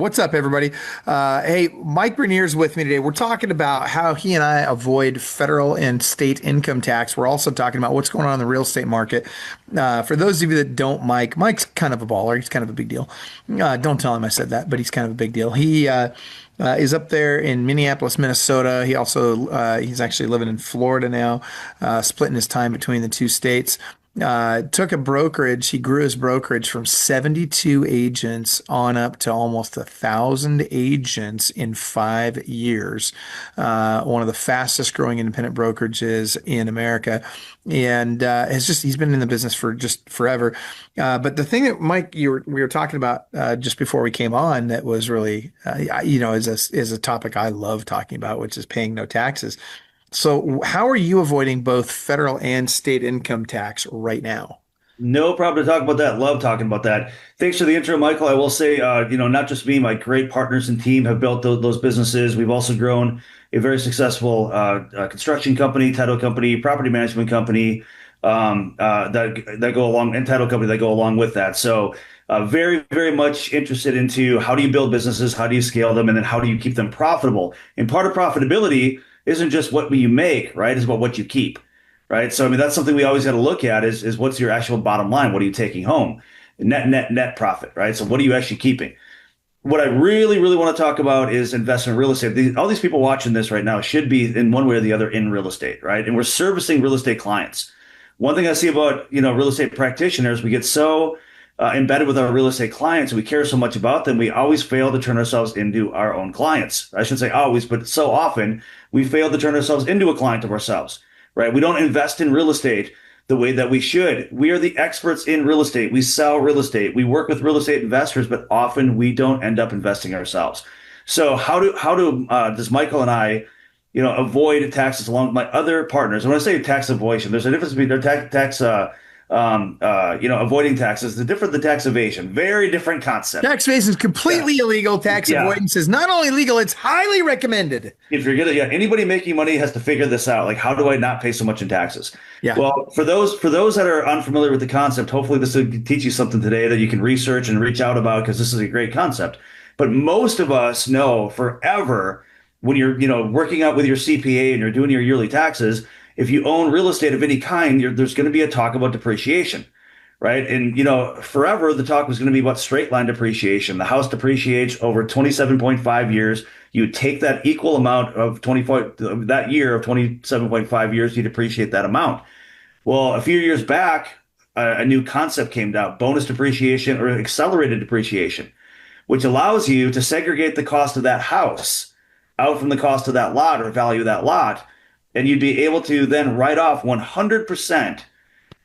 What's up, everybody? Hey, Mike Bernier's with me today. We're talking about how he and I avoid federal and state income tax. We're also talking about what's going on in the real estate market. For those of you that don't, Mike's kind of a baller. He's kind of a big deal. Don't tell him I said that, but he's kind of a big deal. He is up there in Minneapolis, Minnesota. He's actually living in Florida now, splitting his time between the two states. Took a brokerage. He grew his brokerage from 72 agents on up to almost 1,000 agents in 5 years. One of the fastest growing independent brokerages in America. And he's been in the business for just forever. But the thing that Mike, we were talking about just before we came on that was really, is a topic I love talking about, which is paying no taxes. So how are you avoiding both federal and state income tax right now? No problem to talk about that. Love talking about that. Thanks for the intro, Michael. I will say, not just me, my great partners and team have built those businesses. We've also grown a very successful construction company, title company, property management company that go along, and title company that go along with that. So very, very much interested into how do you build businesses, how do you scale them, and then how do you keep them profitable? And part of profitability isn't just what you make, right? It's about what you keep. Right. So, I mean, that's something we always got to look at is what's your actual bottom line? What are you taking home? Net profit. Right. So what are you actually keeping? What I really, really want to talk about is investment real estate. All these people watching this right now should be in one way or the other in real estate. Right. And we're servicing real estate clients. One thing I see about, real estate practitioners, we get so embedded with our real estate clients. We care so much about them. We always fail to turn ourselves into our own clients. I shouldn't say always, but so often we fail to turn ourselves into a client of ourselves. Right? We don't invest in real estate the way that we should. We are the experts in real estate. We sell real estate. We work with real estate investors, but often we don't end up investing ourselves. So does Michael and I, avoid taxes along with my other partners? And when I say tax avoidance, there's a difference between avoiding taxes, the different than tax evasion. Very different concept. Tax evasion is completely illegal. Tax avoidance is not only legal, it's highly recommended. If you're anybody making money has to figure this out. Like, how do I not pay so much in taxes? Yeah. Well, for those that are unfamiliar with the concept, hopefully this will teach you something today that you can research and reach out about, because this is a great concept. But most of us know forever when you're, working out with your CPA and you're doing your yearly taxes, if you own real estate of any kind, there's going to be a talk about depreciation, right? And, forever the talk was going to be about straight line depreciation. The house depreciates over 27.5 years. You take that equal amount of that year of 27.5 years, you depreciate that amount. Well, a few years back, a new concept came out, bonus depreciation or accelerated depreciation, which allows you to segregate the cost of that house out from the cost of that lot or value of that lot. And you'd be able to then write off 100%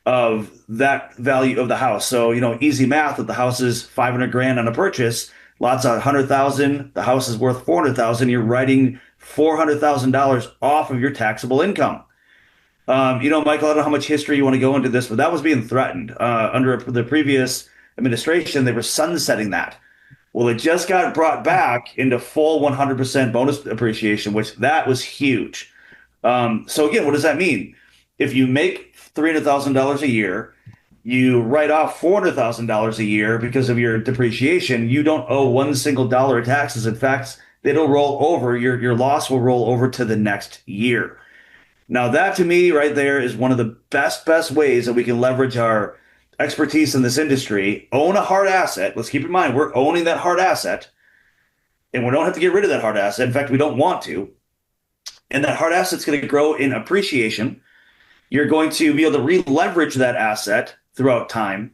of that value of the house. So, easy math, if the house is 500 grand on a purchase, lots of 100,000, the house is worth 400,000, you're writing $400,000 off of your taxable income. Michael, I don't know how much history you want to go into this, but that was being threatened. Under the previous administration, they were sunsetting that. Well, it just got brought back into full 100% bonus appreciation, which that was huge. So again, what does that mean? If you make $300,000 a year, you write off $400,000 a year because of your depreciation, you don't owe one single dollar of taxes. In fact, it'll roll over. Your loss will roll over to the next year. Now, that to me right there is one of the best ways that we can leverage our expertise in this industry, own a hard asset. Let's keep in mind, we're owning that hard asset, and we don't have to get rid of that hard asset. In fact, we don't want to. And that hard asset's going to grow in appreciation. You're going to be able to re-leverage that asset throughout time,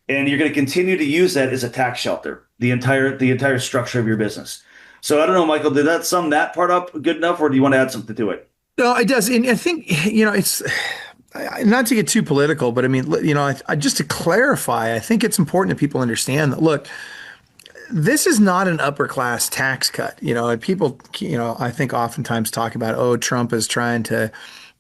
and you're going to continue to use that as a tax shelter, the entire structure of your business. So I don't know, Michael, did that sum that part up good enough, or do you want to add something to it? No, it does. And I think, it's not to get too political, but I mean, just to clarify, I think it's important that people understand that, look, this is not an upper class tax cut, and people, I think oftentimes talk about, oh, Trump is trying to,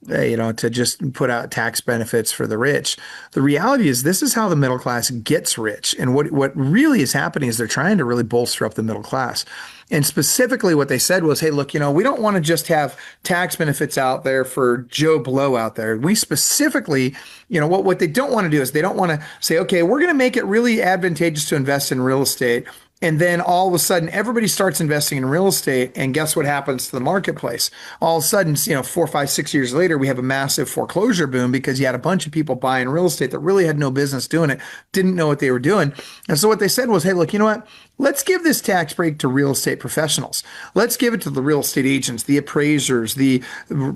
to just put out tax benefits for the rich. The reality is this is how the middle class gets rich. And what really is happening is they're trying to really bolster up the middle class. And specifically what they said was, hey, look, we don't want to just have tax benefits out there for Joe Blow out there. We specifically, what they don't want to do is they don't want to say, okay, we're going to make it really advantageous to invest in real estate. And then all of a sudden, everybody starts investing in real estate. And guess what happens to the marketplace? All of a sudden, 4, 5, 6 years later, we have a massive foreclosure boom because you had a bunch of people buying real estate that really had no business doing it, didn't know what they were doing. And so what they said was, hey, look, you know what? Let's give this tax break to real estate professionals. Let's give it to the real estate agents, the appraisers, the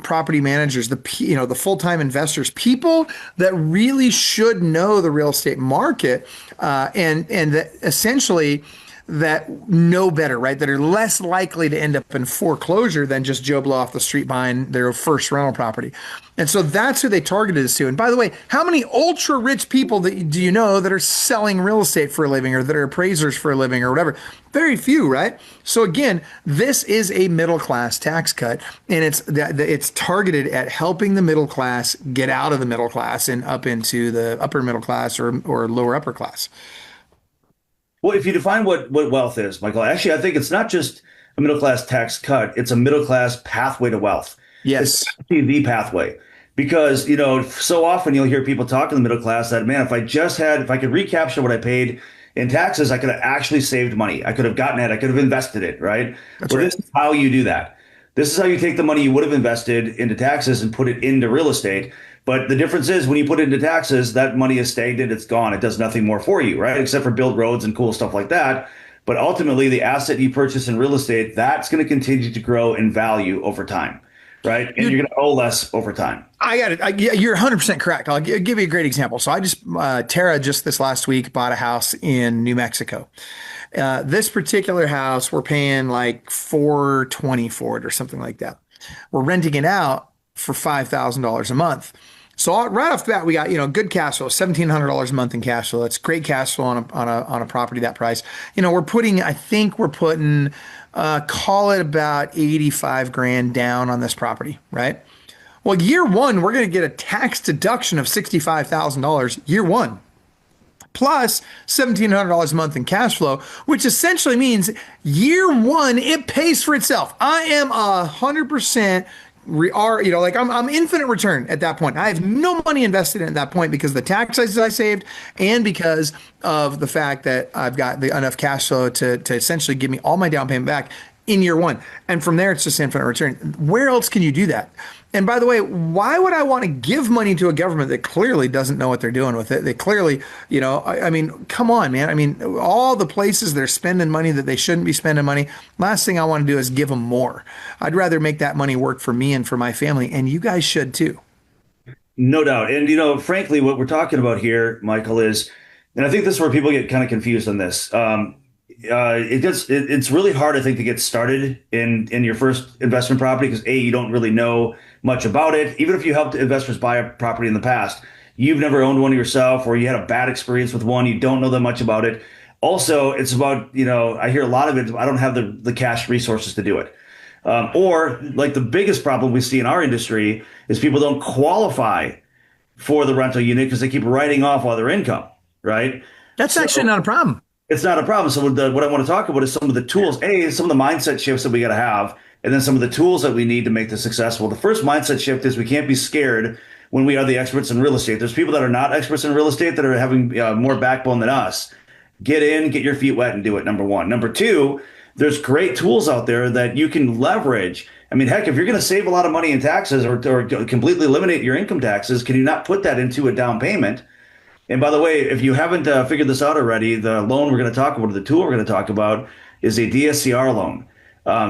property managers, the full-time investors, people that really should know the real estate market, and that essentially that know better, right? That are less likely to end up in foreclosure than just Joe Blow off the street buying their first rental property. And so that's who they targeted us to. And by the way, how many ultra rich people do you know that are selling real estate for a living or that are appraisers for a living or whatever? Very few, right? So again, this is a middle class tax cut, and it's targeted at helping the middle class get out of the middle class and up into the upper middle class or lower upper class. Well, if you define what wealth is, Michael, actually, I think it's not just a middle class tax cut, it's a middle class pathway to wealth. It's Yes. actually the pathway. Because, so often you'll hear people talk in the middle class that, man, if I could recapture what I paid in taxes, I could have actually saved money. I could have gotten it. I could have invested it, right? That's Well, right. this is how you do that. This is how you take the money you would have invested into taxes and put it into real estate. But the difference is when you put it into taxes, that money is stagnant. It's gone. It does nothing more for you, right? Except for build roads and cool stuff like that. But ultimately, the asset you purchase in real estate, that's going to continue to grow in value over time, right? And you're going to owe less over time. I got it. Yeah, you're 100% correct. I'll give you a great example. So Tara just this last week bought a house in New Mexico. This particular house, we're paying like 420 for it or something like that. We're renting it out for $5,000 a month. So right off the bat, we got, good cash flow, $1,700 a month in cash flow. That's great cash flow on a property that price. I think we're putting, call it about 85 grand down on this property, right? Well, year one, we're going to get a tax deduction of $65,000 year one, plus $1,700 a month in cash flow, which essentially means year one, it pays for itself. I am 100% I'm infinite return at that point. I have no money invested in at that point because of the taxes I saved and because of the fact that I've got enough cash flow to essentially give me all my down payment back in year one. And from there, it's just infinite return. Where else can you do that? And by the way, why would I want to give money to a government that clearly doesn't know what they're doing with it? They clearly, I mean, come on, man. I mean, all the places they're spending money that they shouldn't be spending money. Last thing I want to do is give them more. I'd rather make that money work for me and for my family. And you guys should too. No doubt. And, frankly, what we're talking about here, Michael, and I think this is where people get kind of confused on this. It's really hard, I think, to get started in your first investment property because you don't really know much about it. Even if you helped investors buy a property in the past, you've never owned one yourself or you had a bad experience with one, you don't know that much about it. Also, it's about, I hear a lot of it, I don't have the cash resources to do it. Or like the biggest problem we see in our industry is people don't qualify for the rental unit because they keep writing off all their income, right? That's actually not a problem. It's not a problem. So what I want to talk about is some of the tools, some of the mindset shifts that we got to have, and then some of the tools that we need to make this successful. The first mindset shift is we can't be scared when we are the experts in real estate. There's people that are not experts in real estate that are having more backbone than us. Get in, get your feet wet and do it, number one. Number two, there's great tools out there that you can leverage. I mean, heck, if you're going to save a lot of money in taxes or completely eliminate your income taxes, can you not put that into a down payment? And by the way, if you haven't figured this out already, the loan we're going to talk about, the tool we're going to talk about is a DSCR loan.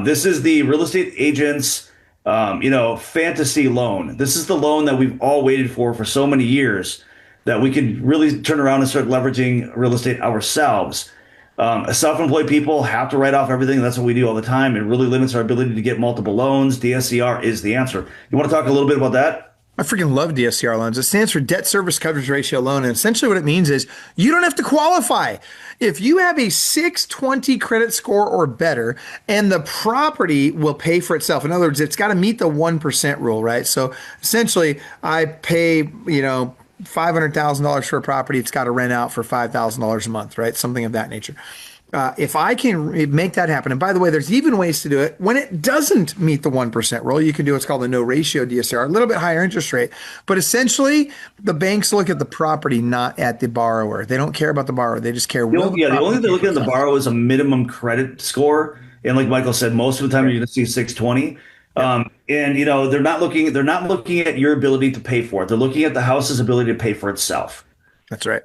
This is the real estate agent's, fantasy loan. This is the loan that we've all waited for so many years that we could really turn around and start leveraging real estate ourselves. Self-employed people have to write off everything. That's what we do all the time. It really limits our ability to get multiple loans. DSCR is the answer. You want to talk a little bit about that? I freaking love DSCR loans. It stands for debt service coverage ratio loan. And essentially what it means is you don't have to qualify. If you have a 620 credit score or better, and the property will pay for itself. In other words, it's got to meet the 1% rule, right? So essentially I pay, $500,000 for a property. It's got to rent out for $5,000 a month, right? Something of that nature. If I can make that happen, and by the way, there's even ways to do it when it doesn't meet the 1% rule. You can do what's called a no ratio DSCR, a little bit higher interest rate. But essentially, the banks look at the property, not at the borrower. They don't care about the borrower. They just care, will the The only property thing they're pay for looking at the itself? borrow is a minimum credit score. And like Michael said, most of the time Yeah. you're going to see 620. Yeah, And they're not looking at your ability to pay for it. They're looking at the house's ability to pay for itself. that's right.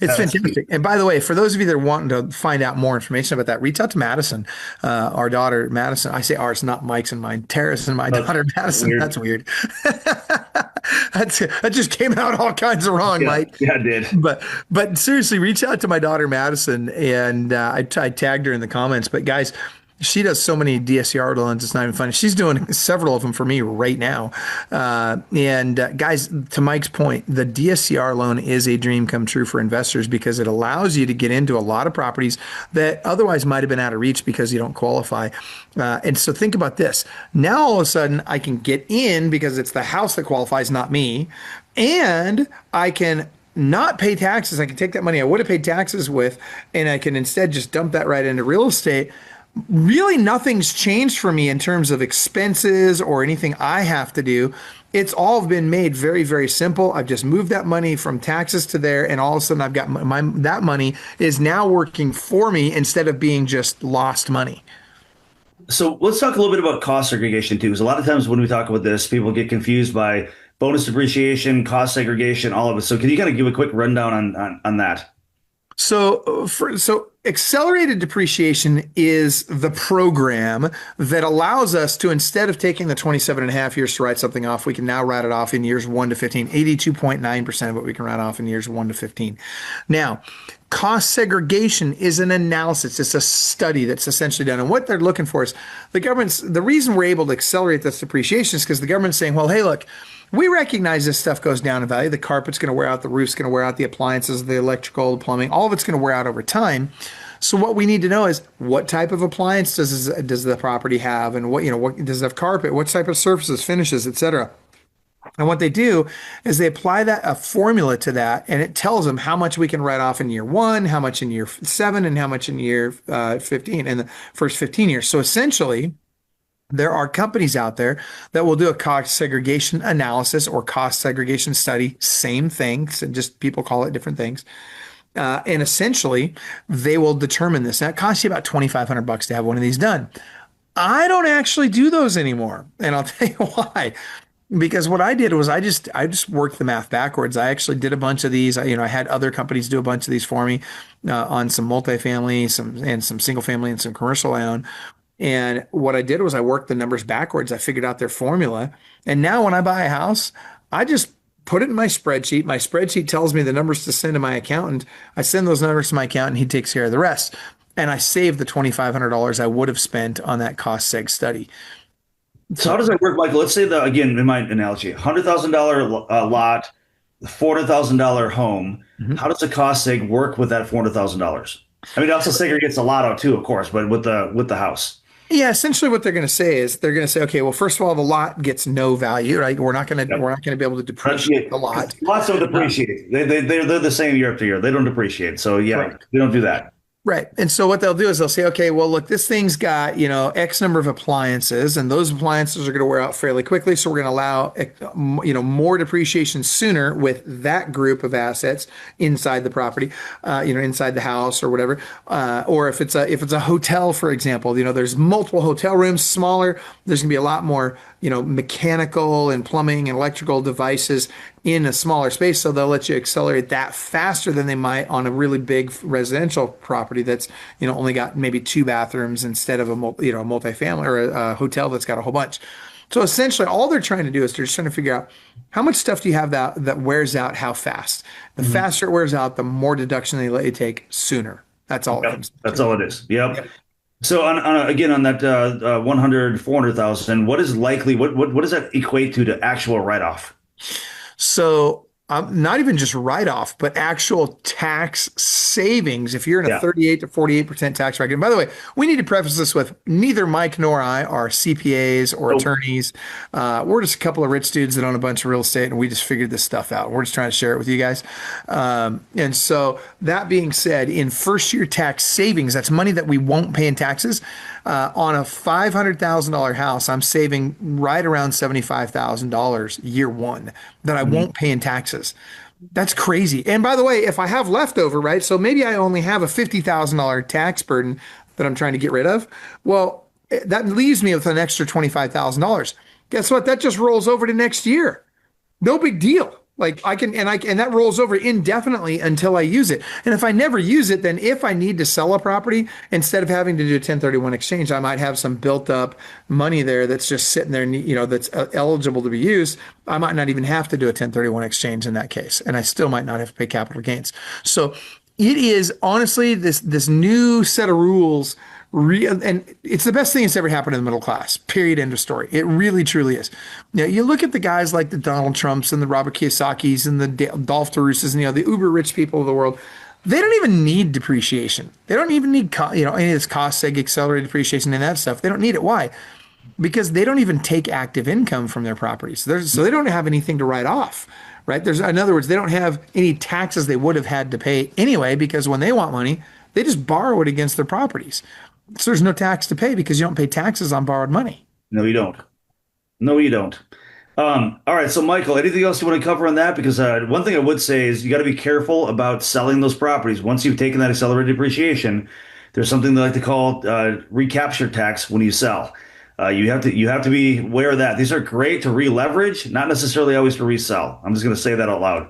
It's That's fantastic. And by the way, for those of you that are wanting to find out more information about that, reach out to Madison, our daughter, Madison. I say ours, not Mike's and mine. Tara's and my daughter, Madison. weird. That's weird. That just came out all kinds of wrong, Yeah, Mike. yeah, it did. But seriously, reach out to my daughter Madison, and I tagged her in the comments. But guys, she does so many DSCR loans, it's not even funny. She's doing several of them for me right now. And guys, to Mike's point, the DSCR loan is a dream come true for investors because it allows you to get into a lot of properties that otherwise might have been out of reach because you don't qualify. And so think about this. Now all of a sudden I can get in because it's the house that qualifies, not me. And I can not pay taxes. I can take that money I would have paid taxes with, and I can instead just dump that right into real estate. Really, nothing's changed for me in terms of expenses or anything I have to do. It's all been made very, very simple. I've just moved that money from taxes to there, and all of a sudden, I've got that money is now working for me instead of being just lost money. So let's talk a little bit about cost segregation too, because a lot of times when we talk about this, people get confused by bonus depreciation, cost segregation, all of it. So can you kind of give a quick rundown on that? So accelerated depreciation is the program that allows us to, instead of taking the 27 and a half years to write something off, we can now write it off in years 1 to 15. 82.9% of it we can write off in years 1 to 15. Now, cost segregation is an analysis. It's a study that's essentially done. And what they're looking for is the reason we're able to accelerate this depreciation is because the government's saying, well, hey, look, we recognize this stuff goes down in value. The carpet's going to wear out, the roof's going to wear out, the appliances, the electrical, the plumbing, all of it's going to wear out over time. So what we need to know is what type of appliance does the property have, and what does it have carpet, what type of surfaces, finishes, etc. And what they do is they apply a formula to that, and it tells them how much we can write off in year 1, how much in year 7, and how much in year 15, in the first 15 years. So essentially, there are companies out there that will do a cost segregation analysis or cost segregation study, same thing, so just people call it different things. And essentially, they will determine this. Now, it costs you about $2,500 to have one of these done. I don't actually do those anymore, and I'll tell you why. Because what I did was I just worked the math backwards. I actually did a bunch of these. I had other companies do a bunch of these for me on some multifamily, some single family, and some commercial I own. And what I did was I worked the numbers backwards. I figured out their formula. And now when I buy a house, I just put it in my spreadsheet. My spreadsheet tells me the numbers to send to my accountant. I send those numbers to my accountant. He takes care of the rest. And I save the $2,500 I would have spent on that cost seg study. So how does that work, Michael? Let's say that again, in my analogy, $100,000 lot, $400,000 home. Mhm. How does the cost seg work with that $400,000? I mean, it also segregates a lot out too, of course, but with the house. Yeah, essentially what they're going to say is they're going to say, okay, well, first of all, the lot gets no value, right? Yep. We're not going to be able to depreciate Depreciate. the lot. Lots don't depreciate. They're the same year after year. They don't depreciate. So yeah, Correct. we don't do that. Right. And so what they'll do is they'll say, okay, well, look, this thing's got, X number of appliances, and those appliances are going to wear out fairly quickly. So we're going to allow, more depreciation sooner with that group of assets inside the property, inside the house or whatever. Or if it's a hotel, for example, there's multiple hotel rooms, smaller, there's going to be a lot more, mechanical and plumbing and electrical devices in a smaller space. So they'll let you accelerate that faster than they might on a really big residential property that's, only got maybe 2 bathrooms instead of a multifamily or a hotel that's got a whole bunch. So essentially all they're trying to do is they're just trying to figure out how much stuff do you have that wears out, how fast. The faster it wears out, the more deduction they let you take sooner. That's all it Yep. comes to. That's all it is. Yep. Yep. So again on that 100, 400,000, what is likely? What does that equate to actual write off? So not even just write-off, but actual tax savings if you're in a Yeah. 38 to 48% tax bracket. And by the way, we need to preface this with neither Mike nor I are CPAs or So attorneys. We're just a couple of rich dudes that own a bunch of real estate, and we just figured this stuff out. We're just trying to share it with you guys. And so that being said, in first year tax savings, that's money that we won't pay in taxes. On a $500,000 house, I'm saving right around $75,000 year one that I mhm. won't pay in taxes. That's crazy. And by the way, if I have leftover, right? So maybe I only have a $50,000 tax burden that I'm trying to get rid of. Well, that leaves me with an extra $25,000. Guess what? That just rolls over to next year. No big deal. Like and that rolls over indefinitely until I use it. And if I never use it, then if I need to sell a property, instead of having to do a 1031 exchange, I might have some built up money there that's just sitting there, that's eligible to be used. I might not even have to do a 1031 exchange in that case, and I still might not have to pay capital gains. So it is honestly this new set of rules real, and it's the best thing that's ever happened in the middle class. Period. End of story. It really, truly is. Now you look at the guys like the Donald Trumps and the Robert Kiyosaki's and the Dolph Terusas and the uber rich people of the world. They don't even need depreciation. They don't even need any of this cost seg accelerated depreciation and that stuff. They don't need it. Why? Because they don't even take active income from their properties. So they don't have anything to write off, right? In other words, they don't have any taxes they would have had to pay anyway, because when they want money, they just borrow it against their properties. So there's no tax to pay because you don't pay taxes on borrowed money. No, you don't. No, you don't. All right. So, Michael, anything else you want to cover on that? Because one thing I would say is you got to be careful about selling those properties. Once you've taken that accelerated depreciation, there's something they like to call recapture tax when you sell. You have to be aware of that. These are great to re-leverage, not necessarily always to resell. I'm just going to say that out loud.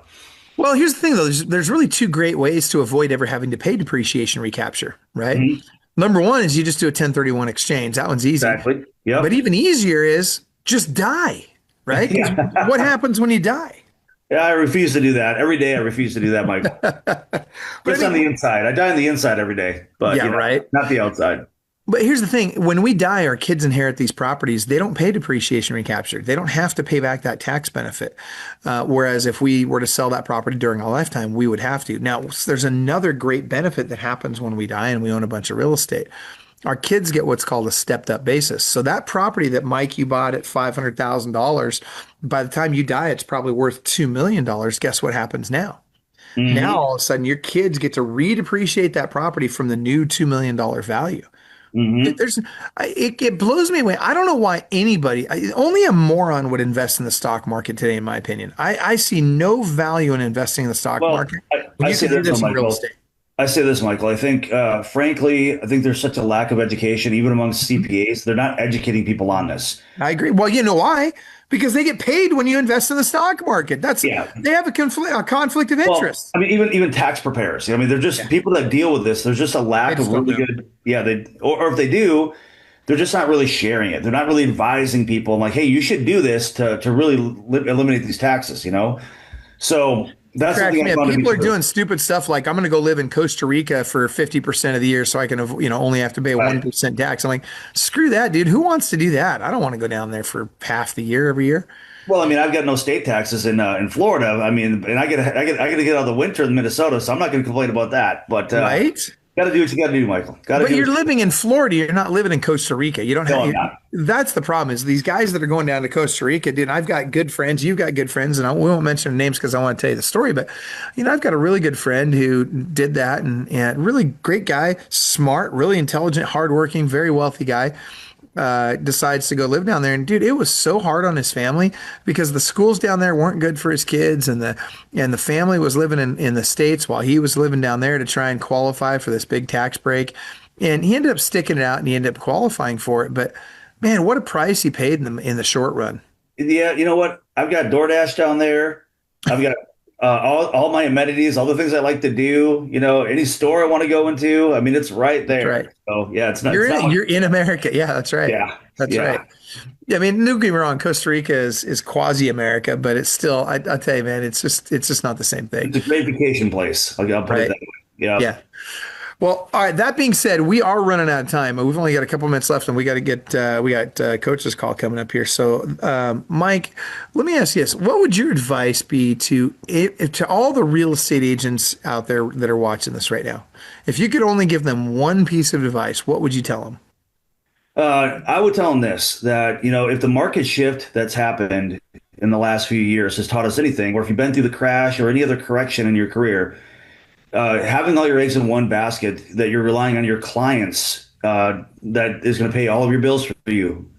Well, here's the thing though. There's really two great ways to avoid ever having to pay depreciation recapture, right? Mhm. Number one is you just do a 1031 exchange. That one's easy. Exactly. But Yep. even easier is just die, right? Because Yeah. what happens when you die? Yeah, I refuse to do that. Every day I refuse to do that, Michael. But I Just on the mean, inside. I die on the inside every day, but yeah, right. not the outside. But here's the thing, when we die, our kids inherit these properties. They don't pay depreciation recapture. They don't have to pay back that tax benefit. Whereas if we were to sell that property during our lifetime, we would have to. Now, there's another great benefit that happens when we die and we own a bunch of real estate. Our kids get what's called a stepped up basis. So that property that Mike, you bought at $500,000, by the time you die, it's probably worth $2 million. Guess what happens now? Now, Hmm. all of a sudden, your kids get to redepreciate that property from the new $2 million value. Hmm. It blows me away. I don't know why only a moron would invest in the stock market today, in my opinion. I see no value in investing in the stock Well, market I, when I you say can do this, though, this in real Michael. estate. I say this, Michael. I think, frankly, I think there's such a lack of education, even among CPAs. They're not educating people on this. I agree. Well, you know why? Because they get paid when you invest in the stock market. Yeah. They have a conflict of Well, interest. I mean, even tax preparers. I mean, they're just Yeah, people that deal with this. There's just a they lack of just don't really know. good. Yeah, or if they do, they're just not really sharing it. They're not really advising people like, hey, you should do this to really eliminate these taxes. So that's Cracks something me I up. found to be People are true. doing stupid stuff like I'm going to go live in Costa Rica for 50% of the year so I can, only have to pay Right. 1% tax. I'm like, screw that, dude. Who wants to do that? I don't want to go down there for half the year every year. Well, I mean, I've got no state taxes in Florida. I mean, and I get to get out of the winter in Minnesota, so I'm not going to complain about that. But Right? got to do what you got to do, Michael. Got to But do you're what you living in Florida. You're not living in Costa Rica. You don't No, have. I'm not. That's the problem. Is these guys that are going down to Costa Rica, dude. I've got good friends. You've got good friends, and we won't mention names because I want to tell you the story. But I've got a really good friend who did that, and really great guy, smart, really intelligent, hardworking, very wealthy guy. Decides to go live down there, and dude, it was so hard on his family because the schools down there weren't good for his kids, and the family was living in the States while he was living down there to try and qualify for this big tax break. And he ended up sticking it out and he ended up qualifying for it. But man, what a price he paid in the short run. Yeah, you know what? I've got DoorDash down there. I've got all my amenities, all the things I like to do. Any store I want to go into. I mean, it's right That's right. there. So yeah, it's not. You're It's in not it. much, You're in America. Yeah, that's right. yeah, That's right. yeah. Yeah, I mean, don't get me wrong. Costa Rica is quasi America, but it's still. I tell you, man, it's just not the same thing, It's a great vacation place. I'll put it right? that way. Yeah. Yeah. Well, all right. That being said, we are running out of time. We've only got a couple minutes left, and we got to get we got coach's call coming up here. So, Mike, let me ask you this: what would your advice be to all the real estate agents out there that are watching this right now? If you could only give them one piece of advice, what would you tell them? I would tell them this, that, if the market shift that's happened in the last few years has taught us anything, or if you've been through the crash or any other correction in your career, having all your eggs in one basket, that you're relying on your clients, that is going to pay all of your bills for you.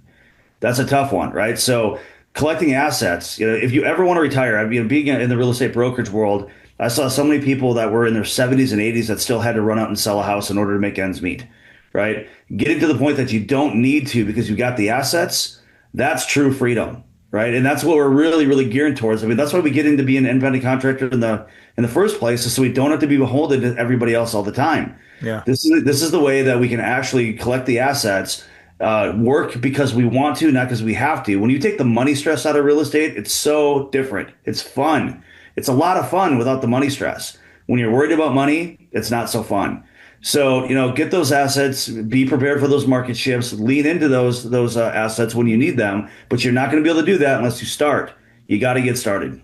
That's a tough one, right? So collecting assets, if you ever want to retire, being in the real estate brokerage world, I saw so many people that were in their 70s and 80s that still had to run out and sell a house in order to make ends meet, right? Getting to the point that you don't need to because you got the assets, that's true freedom, right? And that's what we're really, really gearing towards. I mean, that's why we get into being an independent contractor in the first place, is so we don't have to be beholden to everybody else all the time. Yeah. This is the way that we can actually collect the assets, work because we want to, not because we have to. When you take the money stress out of real estate, it's so different. It's fun. It's a lot of fun without the money stress. When you're worried about money, it's not so fun. So, get those assets, be prepared for those market shifts, lean into those assets when you need them, but you're not going to be able to do that unless you start. You got to get started.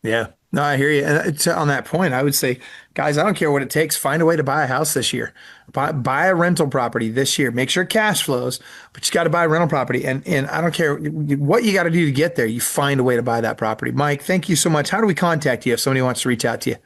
Yeah. No, I hear you. And on that point, I would say, guys, I don't care what it takes. Find a way to buy a house this year. Buy a rental property this year. Make sure cash flows, but you got to buy a rental property. And I don't care what you got to do to get there. You find a way to buy that property. Mike, thank you so much. How do we contact you if somebody wants to reach out to you?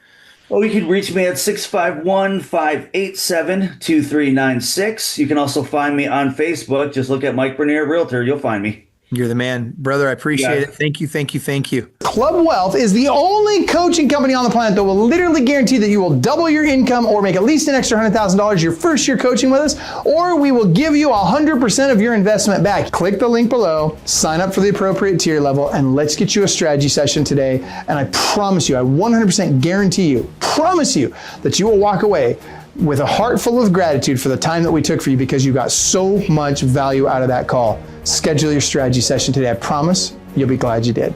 Well, you can reach me at 651-587-2396. You can also find me on Facebook. Just look at Mike Bernier Realtor. You'll find me. You're the man, brother. I appreciate it. Thank you. Thank you. Thank you. Club Wealth is the only coaching company on the planet that will literally guarantee that you will double your income or make at least an extra $100,000 your first year coaching with us, or we will give you 100% of your investment back. Click the link below, sign up for the appropriate tier level, and let's get you a strategy session today. And I promise you, I 100% guarantee you, promise you that you will walk away with a heart full of gratitude for the time that we took for you, because you got so much value out of that call. Schedule your strategy session today. I promise you'll be glad you did.